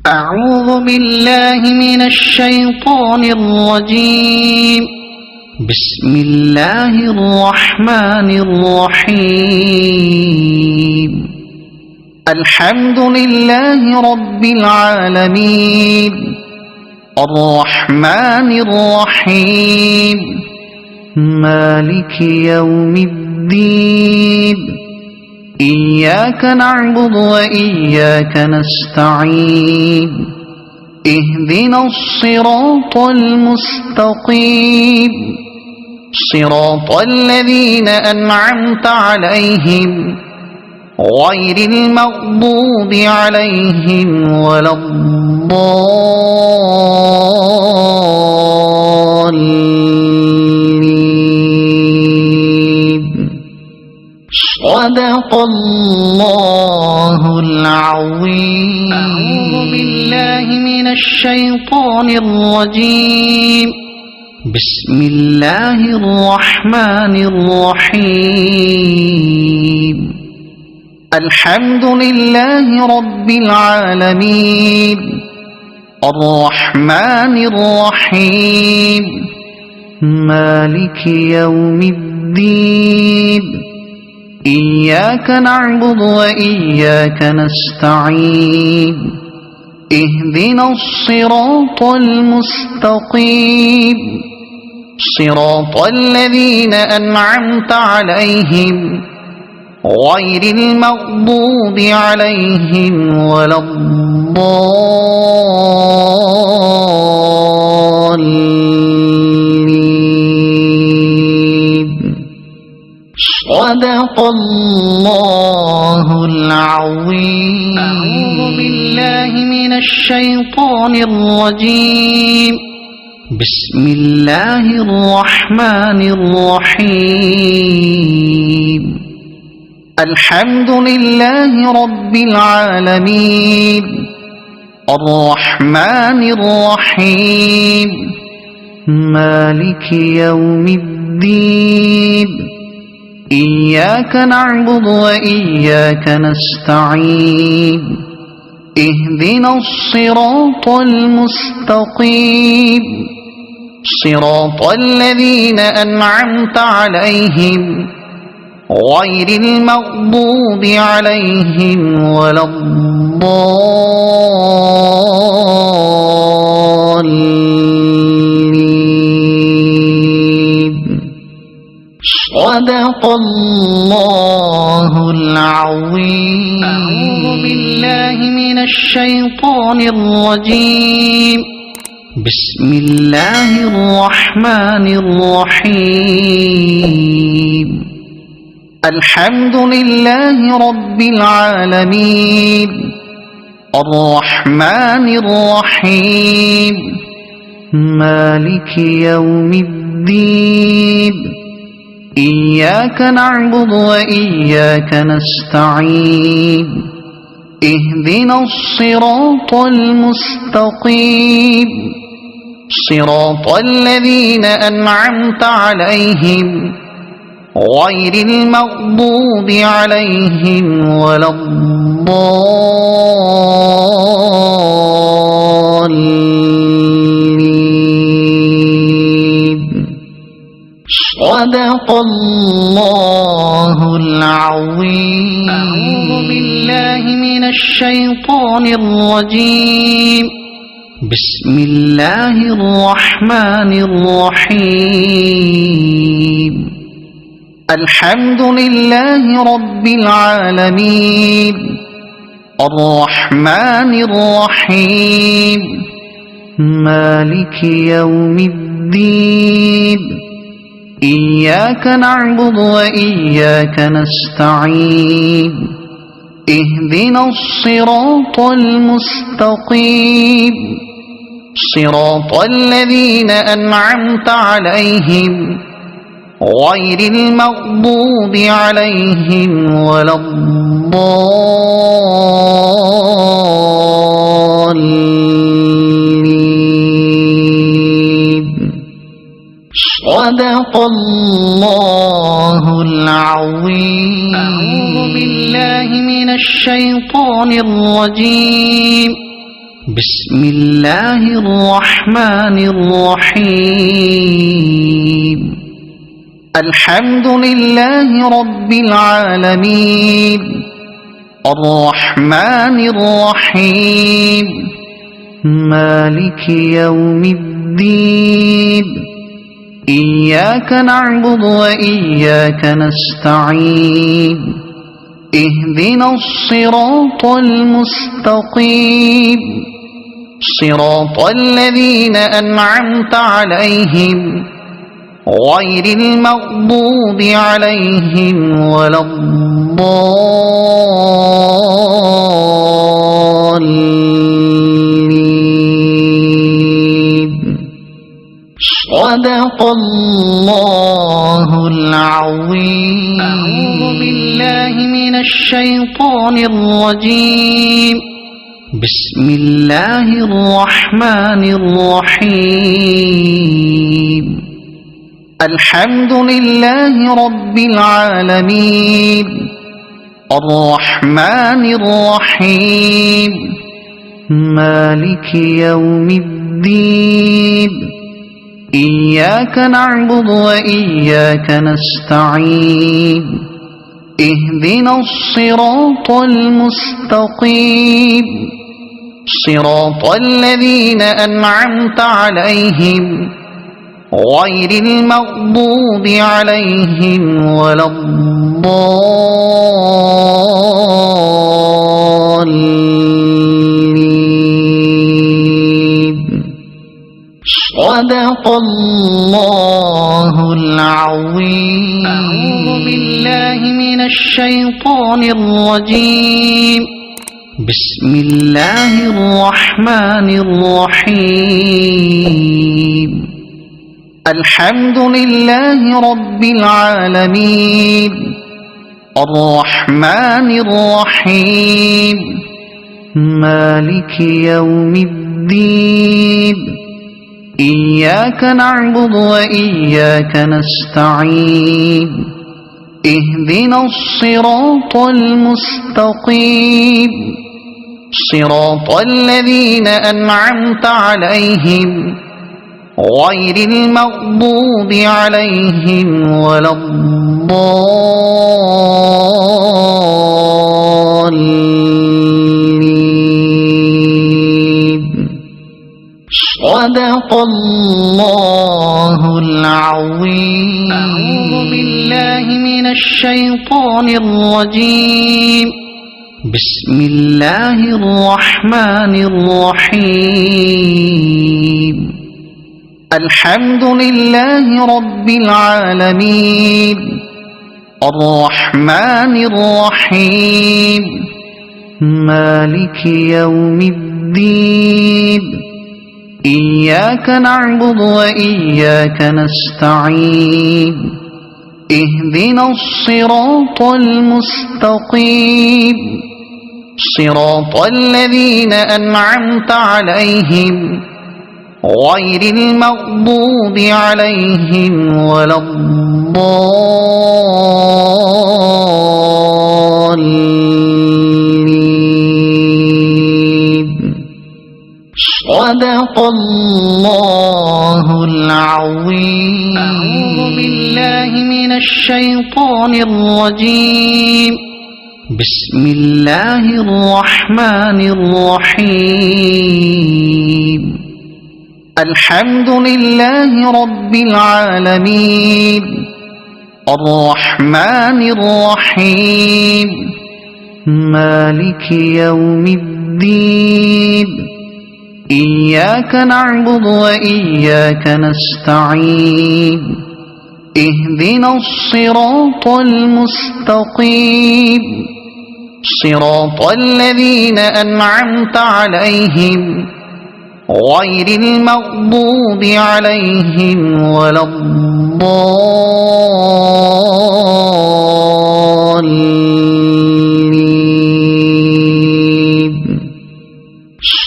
أعوذ بالله من الشيطان الرجيم. بسم الله الرحمن الرحيم. الحمد لله رب العالمين الرحمن الرحيم مالك يوم الدين إياك نعبد وإياك نستعين اهدنا الصراط المستقيم صراط الذين أنعمت عليهم غير المغضوب عليهم ولا الضالين. صدق الله العظيم. أعوذ بالله من الشيطان الرجيم. بسم الله الرحمن الرحيم. الحمد لله رب العالمين الرحمن الرحيم مالك يوم الدين إياك نعبد وإياك نستعين اهدنا الصراط المستقيم صراط الذين أنعمت عليهم غير المغضوب عليهم ولا الضالين. صدق الله العظيم. أعوذ بالله من الشيطان الرجيم. بسم الله الرحمن الرحيم. الحمد لله رب العالمين الرحمن الرحيم مالك يوم الدين إياك نعبد وإياك نستعين اهدنا الصراط المستقيم صراط الذين أنعمت عليهم غير المغضوب عليهم ولا الضالين. صدق الله العظيم. أعوذ بالله من الشيطان الرجيم. بسم الله الرحمن الرحيم. الحمد لله رب العالمين الرحمن الرحيم مالك يوم الدين إياك نعبد وإياك نستعين اهدنا الصراط المستقيم صراط الذين أنعمت عليهم غير المغضوب عليهم ولا الضالين. صدق الله العظيم. أعوذ بالله من الشيطان الرجيم. بسم الله الرحمن الرحيم. الحمد لله رب العالمين الرحمن الرحيم مالك يوم الدين إياك نعبد وإياك نستعين اهدنا الصراط المستقيم صراط الذين أنعمت عليهم غير المغضوب عليهم ولا الضالين. صدق الله العظيم. أعوذ بالله من الشيطان الرجيم. بسم الله الرحمن الرحيم الحمد لله رب العالمين الرحمن الرحيم مالك يوم الدين إياك نعبد وإياك نستعين اهدنا الصراط المستقيم صراط الذين أنعمت عليهم غير المغضوب عليهم ولا الضالين صدق الله العظيم. أعوذ بالله من الشيطان الرجيم. بسم الله الرحمن الرحيم الحمد لله رب العالمين الرحمن الرحيم مالك يوم الدين إياك نعبد وإياك نستعين اهدنا الصراط المستقيم صراط الذين أنعمت عليهم غير المغضوب عليهم ولا الضالين صدق الله العظيم. أعوذ بالله من الشيطان الرجيم. بسم الله الرحمن الرحيم الحمد لله رب العالمين الرحمن الرحيم مالك يوم الدين إياك نعبد وإياك نستعين اهدنا الصراط المستقيم صراط الذين أنعمت عليهم غير المغضوب عليهم ولا الضالين صدق الله العظيم. أعوذ بالله من الشيطان الرجيم. بسم الله الرحمن الرحيم الحمد لله رب العالمين الرحمن الرحيم مالك يوم الدين إياك نعبد وإياك نستعين اهدنا الصراط المستقيم صراط الذين أنعمت عليهم غير المغضوب عليهم ولا الضالين صدق الله العظيم. أعوذ بالله من الشيطان الرجيم. بسم الله الرحمن الرحيم الحمد لله رب العالمين الرحمن الرحيم مالك يوم الدين إياك نعبد وإياك نستعين اهدنا الصراط المستقيم صراط الذين أنعمت عليهم غير المغضوب عليهم ولا الضالين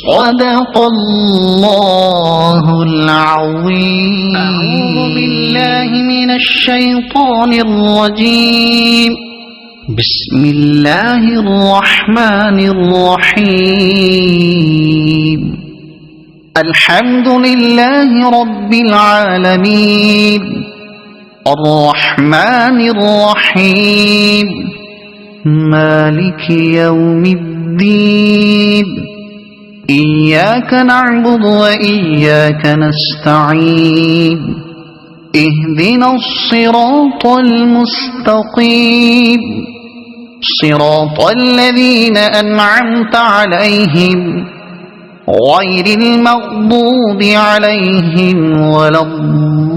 صدق الله العظيم. أعوذ بالله من الشيطان الرجيم. بسم الله الرحمن الرحيم الحمد لله رب العالمين الرحمن الرحيم مالك يوم الدين إياك نعبد وإياك نستعين اهدنا الصراط المستقيم صراط الذين أنعمت عليهم غير المغضوب عليهم ولا الضالين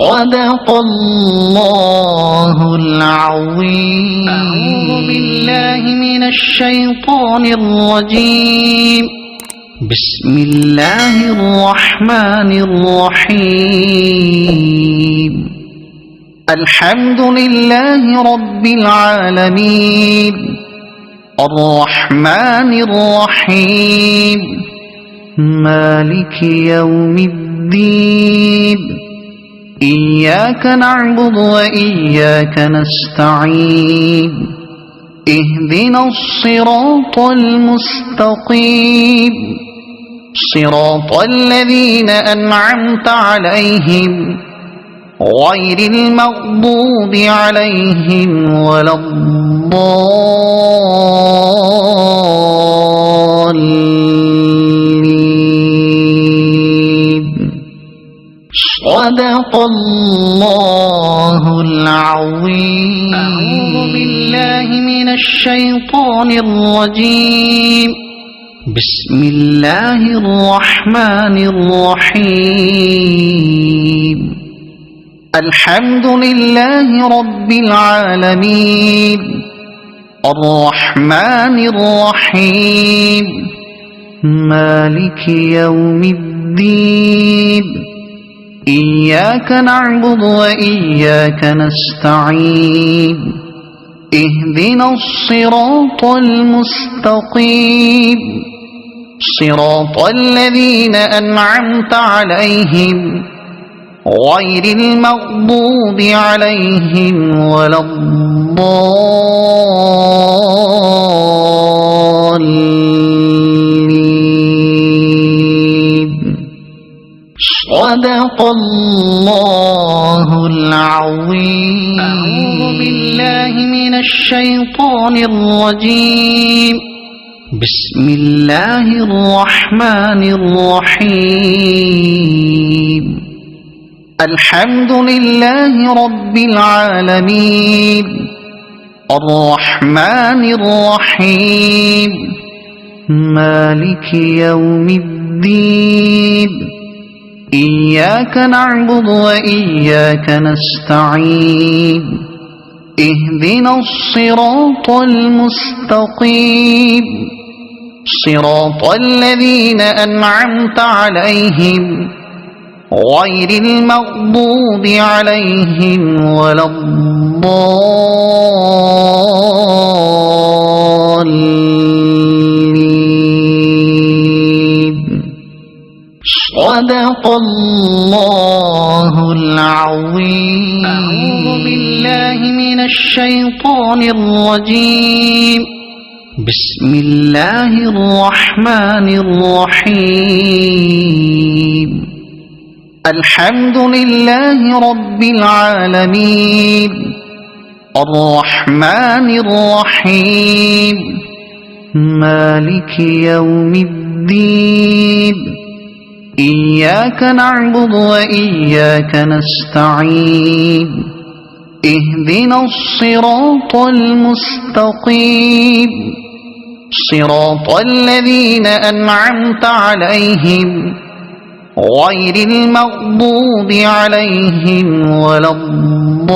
صدق الله العظيم. أعوذ بالله من الشيطان الرجيم. بسم الله الرحمن الرحيم. الحمد لله رب العالمين الرحمن الرحيم مالك يوم الدين إياك نعبد وإياك نستعين اهدنا الصراط المستقيم صراط الذين أنعمت عليهم غير المغضوب عليهم ولا الضالين صدق الله العظيم. أعوذ بالله من الشيطان الرجيم. بسم الله الرحمن الرحيم. الحمد لله رب العالمين الرحمن الرحيم مالك يوم الدين إياك نعبد وإياك نستعين اهدنا الصراط المستقيم صراط الذين أنعمت عليهم غير المغضوب عليهم ولا الضالين صدق الله العظيم. أعوذ بالله من الشيطان الرجيم. بسم الله الرحمن الرحيم. الحمد لله رب العالمين الرحمن الرحيم مالك يوم الدين إياك نعبد وإياك نستعين اهدنا الصراط المستقيم صراط الذين أنعمت عليهم غير المغضوب عليهم ولا الضالين صدق الله العظيم. أعوذ بالله من الشيطان الرجيم. بسم الله الرحمن الرحيم. الحمد لله رب العالمين الرحمن الرحيم مالك يوم الدين إياك نعبد وإياك نستعين اهدنا الصراط المستقيم صراط الذين أنعمت عليهم غير المغضوب عليهم ولا الضالين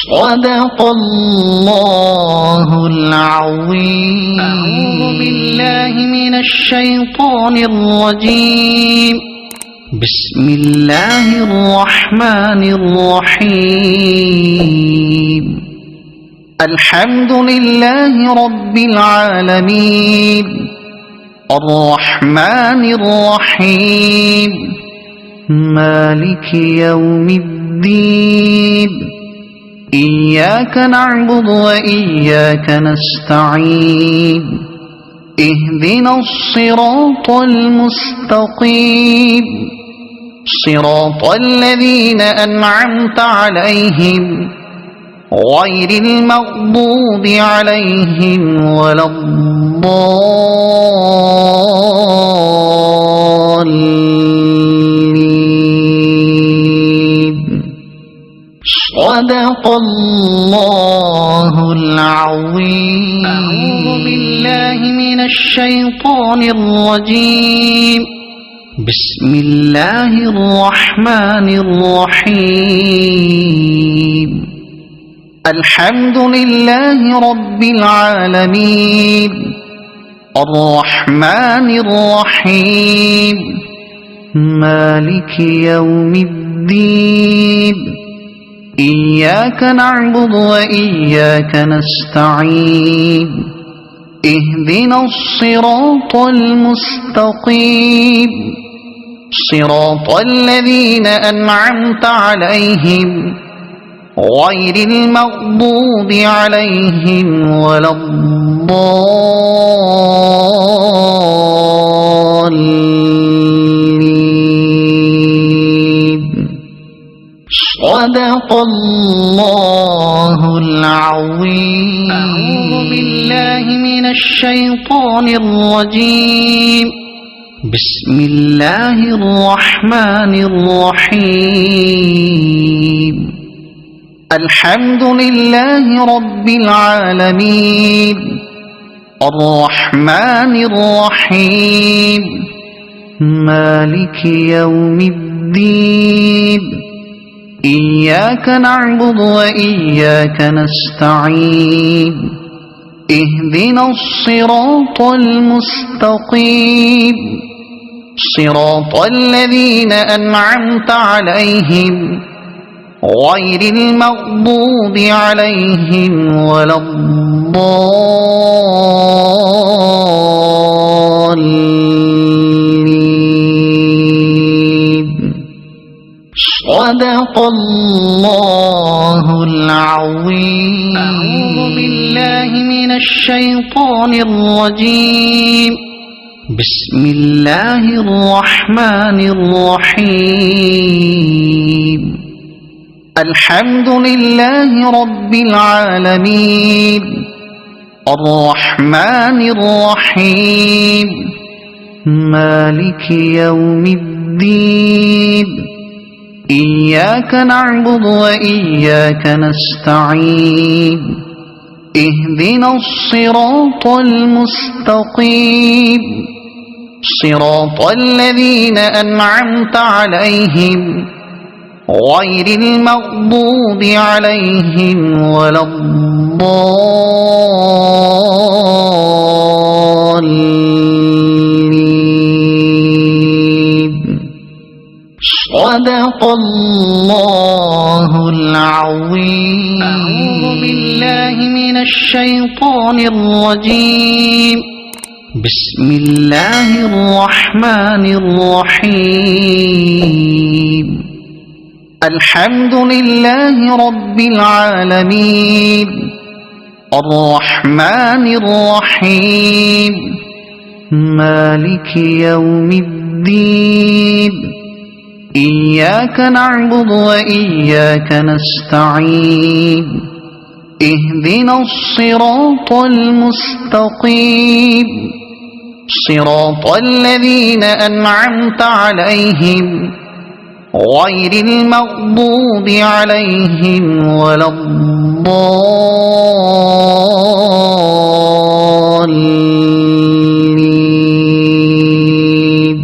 صدق الله العظيم. أعوذ بالله من الشيطان الرجيم. بسم الله الرحمن الرحيم. الحمد لله رب العالمين الرحمن الرحيم مالك يوم الدين إياك نعبد وإياك نستعين اهدنا الصراط المستقيم صراط الذين أنعمت عليهم غير المغضوب عليهم ولا الضالين صدق الله العظيم. أعوذ بالله من الشيطان الرجيم. بسم الله الرحمن الرحيم. الحمد لله رب العالمين الرحمن الرحيم مالك يوم الدين إياك نعبد وإياك نستعين اهدنا الصراط المستقيم صراط الذين أنعمت عليهم غير المغضوب عليهم ولا الضالين صدق الله العظيم. أعوذ بالله من الشيطان الرجيم. بسم الله الرحمن الرحيم. الحمد لله رب العالمين الرحمن الرحيم مالك يوم الدين إياك نعبد وإياك نستعين اهدنا الصراط المستقيم صراط الذين أنعمت عليهم غير المغضوب عليهم ولا الضالين صدق الله العظيم. أعوذ بالله من الشيطان الرجيم. بسم الله الرحمن الرحيم. الحمد لله رب العالمين الرحمن الرحيم مالك يوم الدين إياك نعبد وإياك نستعين اهدنا الصراط المستقيم صراط الذين أنعمت عليهم غير المغضوب عليهم ولا الضالين صدق الله العظيم. أعوذ بالله من الشيطان الرجيم. بسم الله الرحمن الرحيم. الحمد لله رب العالمين الرحمن الرحيم مالك يوم الدين إياك نعبد وإياك نستعين اهدنا الصراط المستقيم صراط الذين أنعمت عليهم غير المغضوب عليهم ولا الضالين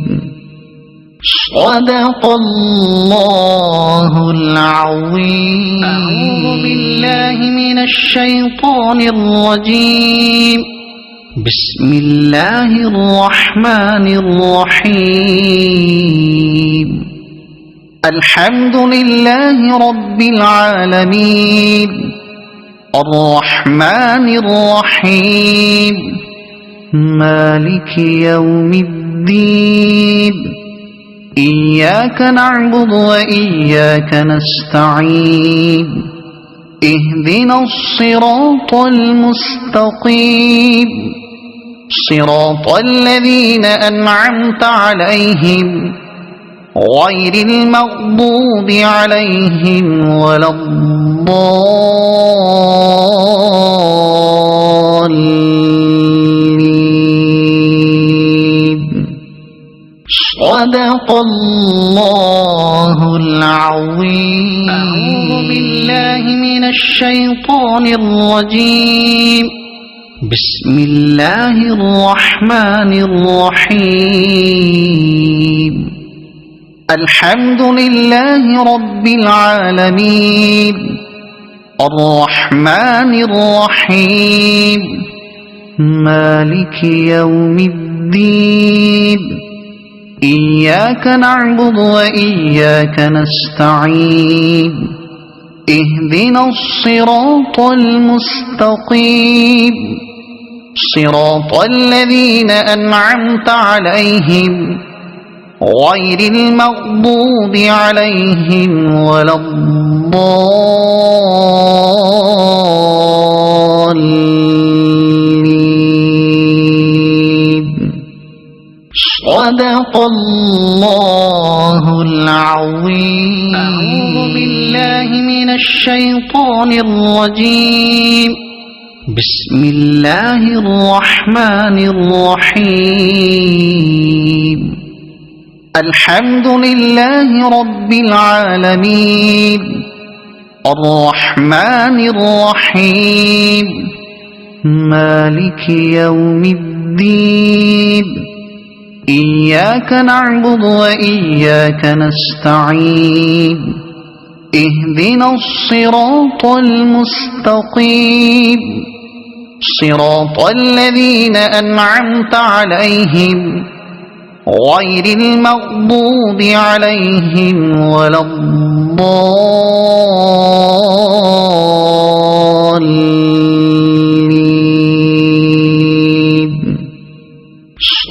صدق الله العظيم. أعوذ بالله من الشيطان الرجيم. بسم الله الرحمن الرحيم. الحمد لله رب العالمين الرحمن الرحيم مالك يوم الدين إياك نعبد وإياك نستعين اهدنا الصراط المستقيم صراط الذين أنعمت عليهم غير المغضوب عليهم ولا الضالين صدق الله العظيم. أعوذ بالله من الشيطان الرجيم. بسم الله الرحمن الرحيم. الحمد لله رب العالمين الرحمن الرحيم مالك يوم الدين إياك نعبد وإياك نستعين اهدنا الصراط المستقيم صراط الذين أنعمت عليهم غير المغضوب عليهم ولا الضالين صدق الله العظيم. أعوذ بالله من الشيطان الرجيم. بسم الله الرحمن الرحيم. الحمد لله رب العالمين الرحمن الرحيم مالك يوم الدين إياك نعبد وإياك نستعين اهدنا الصراط المستقيم صراط الذين أنعمت عليهم غير المغضوب عليهم ولا الضالين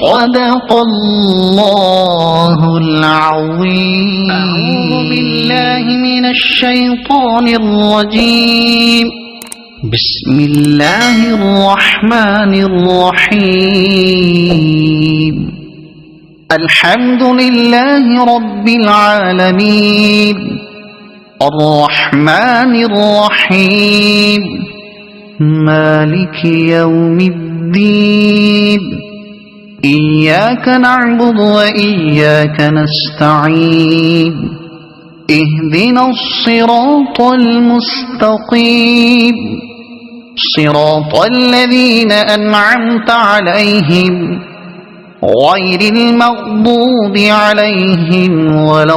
صدق الله العظيم. أعوذ بالله من الشيطان الرجيم. بسم الله الرحمن الرحيم. الحمد لله رب العالمين الرحمن الرحيم مالك يوم الدين إياك نعبد وإياك نستعين اهدنا الصراط المستقيم صراط الذين أنعمت عليهم غير المغضوب عليهم ولا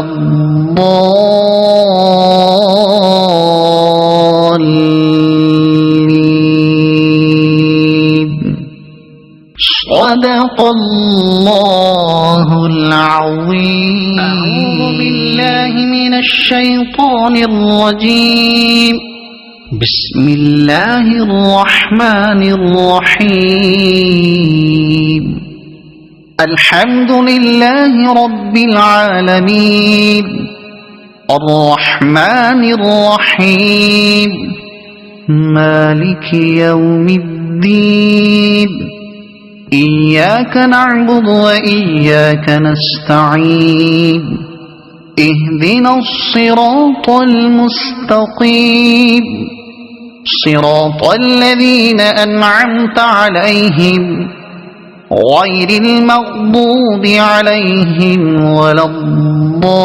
الضالين صدق الله العظيم. أعوذ بالله من الشيطان الرجيم. بسم الله الرحمن الرحيم. الحمد لله رب العالمين الرحمن الرحيم مالك يوم الدين إياك نعبد وإياك نستعين اهدنا الصراط المستقيم صراط الذين أنعمت عليهم غير المغضوب عليهم ولا الضالين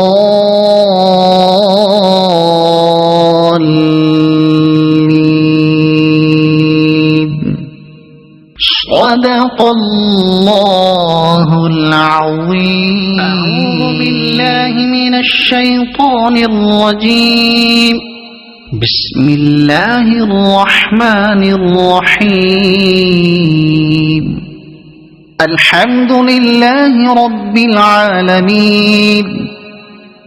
صدق الله العظيم. أعوذ بالله من الشيطان الرجيم. بسم الله الرحمن الرحيم. الحمد لله رب العالمين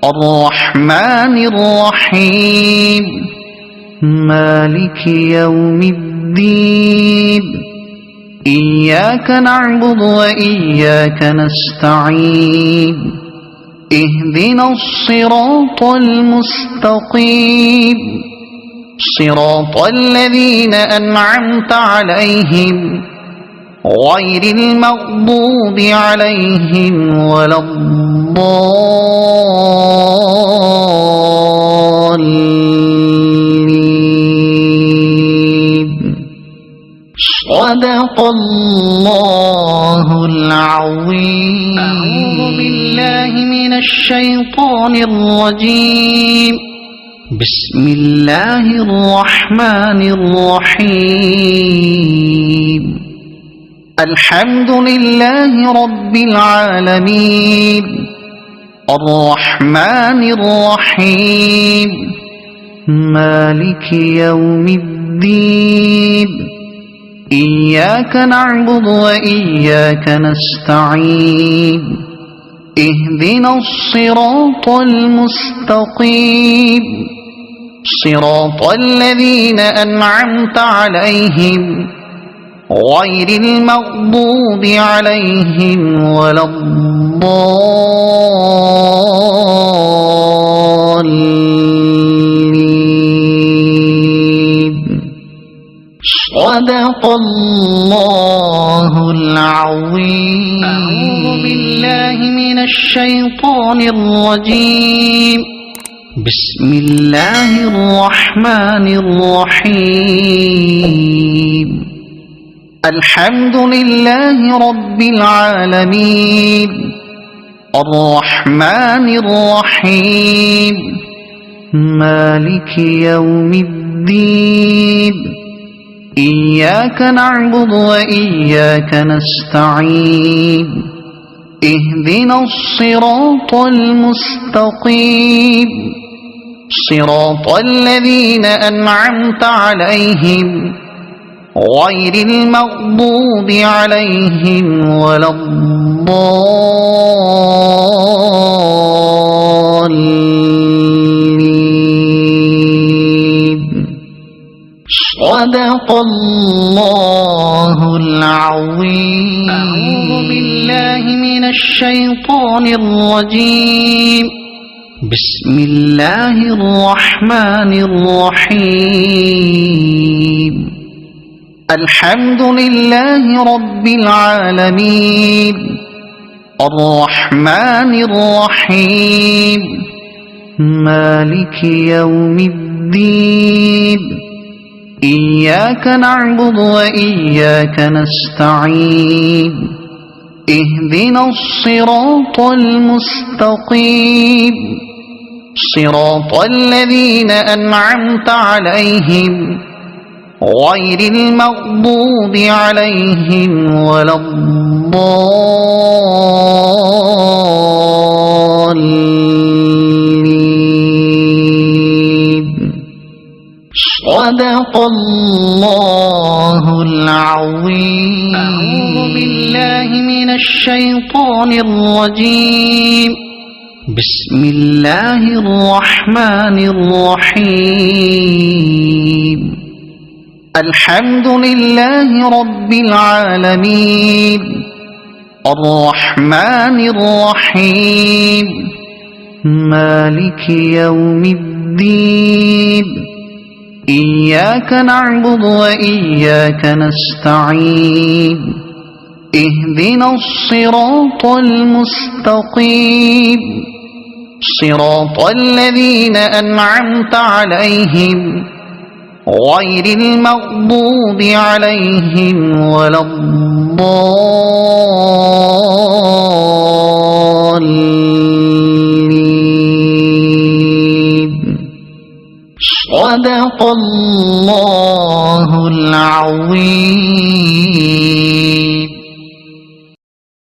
الرحمن الرحيم مالك يوم الدين إياك نعبد وإياك نستعين اهدنا الصراط المستقيم صراط الذين أنعمت عليهم غير المغضوب عليهم ولا الضالين. صدق الله العظيم. أعوذ بالله من الشيطان الرجيم. بسم الله الرحمن الرحيم. الحمد لله رب العالمين الرحمن الرحيم مالك يوم الدين إياك نعبد وإياك نستعين اهدنا الصراط المستقيم صراط الذين أنعمت عليهم غير المغضوب عليهم ولا الضالين. صدق الله العظيم. أعوذ بالله من الشيطان الرجيم. بسم الله الرحمن الرحيم. الحمد لله رب العالمين الرحمن الرحيم مالك يوم الدين إياك نعبد وإياك نستعين اهدنا الصراط المستقيم صراط الذين أنعمت عليهم غير المغضوب عليهم ولا الضالين. صدق الله العظيم. أعوذ بالله من الشيطان الرجيم. بسم الله الرحمن الرحيم. الحمد لله رب العالمين الرحمن الرحيم مالك يوم الدين إياك نعبد وإياك نستعين اهدنا الصراط المستقيم صراط الذين أنعمت عليهم غير المغضوب عليهم ولا الضالين. صدق الله العظيم. أعوذ بالله من الشيطان الرجيم. بسم الله الرحمن الرحيم. الحمد لله رب العالمين الرحمن الرحيم مالك يوم الدين إياك نعبد وإياك نستعين اهدنا الصراط المستقيم صراط الذين أنعمت عليهم غير المغضوب عليهم ولا الضالين. صدق الله العظيم.